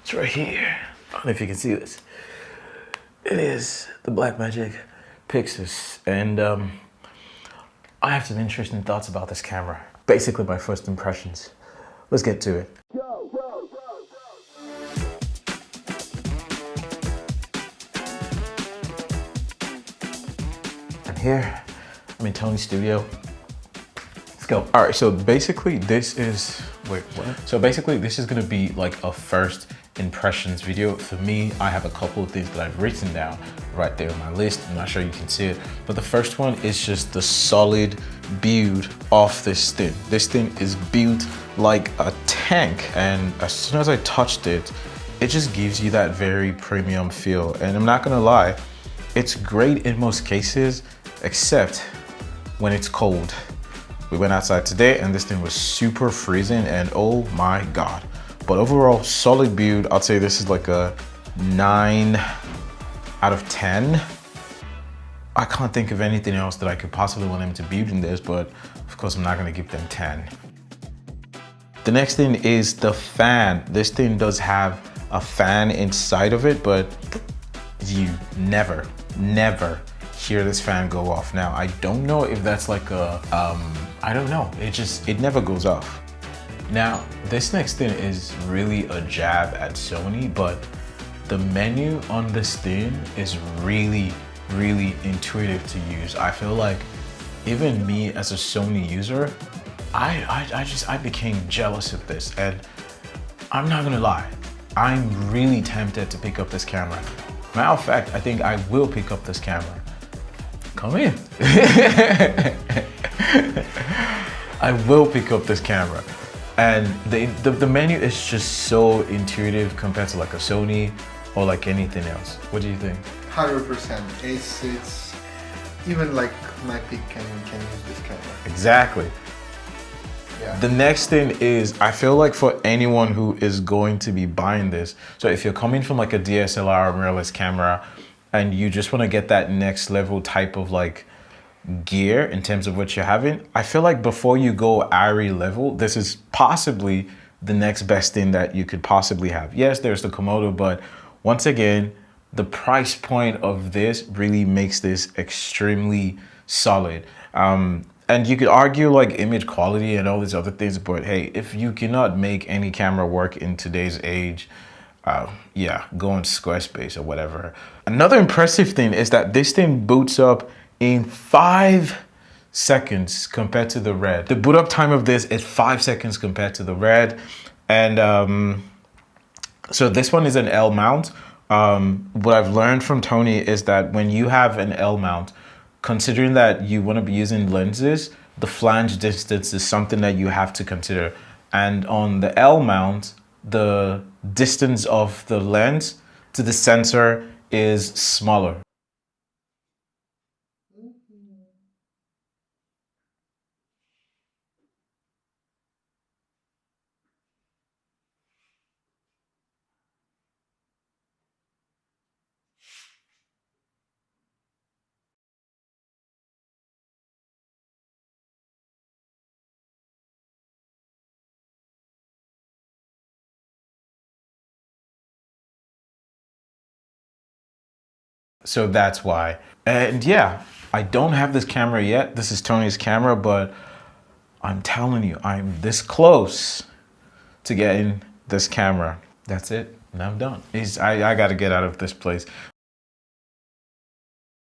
It's right here. I don't know if you can see this. It is the Blackmagic PYXIS, and I have some interesting thoughts about this camera. Basically, my first impressions. Let's get to it. I'm here. I'm in Tony's studio. Let's go. All right, so basically this is, wait, what? So basically this is gonna be like a first impressions video. For me, I have a couple of things that I've written down right there on my list. I'm not sure you can see it, but the first one is just the solid build of this thing. This thing is built like a tank, and as soon as I touched it, it just gives you that very premium feel. And I'm not gonna lie, it's great in most cases, except when it's cold. We went outside today and this thing was super freezing, and oh my God. But overall, solid build. I'd say this is like a 9 out of 10. I can't think of anything else that I could possibly want them to build in this, but of course I'm not gonna give them 10. The next thing is the fan. This thing does have a fan inside of it, but you never hear this fan go off. Now, I don't know if that's like a, I don't know. It never goes off. Now, this next thing is really a jab at Sony, but the menu on this thing is really intuitive to use. I feel like even me as a Sony user, I became jealous of this, and I'm not gonna lie, I'm really tempted to pick up this camera. Matter of fact, I think I will pick up this camera. Come in. I will pick up this camera. And the menu is just so intuitive compared to like a Sony or like anything else. What do you think? 100%. It's even like my pick can use this camera. Exactly. Yeah. The next thing is, I feel like for anyone who is going to be buying this, so if you're coming from like a DSLR or mirrorless camera and you just want to get that next level type of like gear in terms of what you're having, I feel like before you go ARRI level, this is possibly the next best thing that you could possibly have. Yes, there's the Komodo, but once again, the price point of this really makes this extremely solid. And you could argue like image quality and all these other things, but hey, if you cannot make any camera work in today's age, yeah, go on Squarespace or whatever. Another impressive thing is that this thing boots up in 5 seconds compared to the Red. The boot up time of this is 5 seconds compared to the Red. And so this one is an L mount. What I've learned from Tony is that when you have an L mount, considering that you want to be using lenses, the flange distance is something that you have to consider. And on the L mount, the distance of the lens to the sensor is smaller. So that's why. And yeah, I don't have this camera yet. This is Tony's camera, but I'm telling you, I'm this close to getting this camera. That's it, and I'm done. I gotta get out of this place.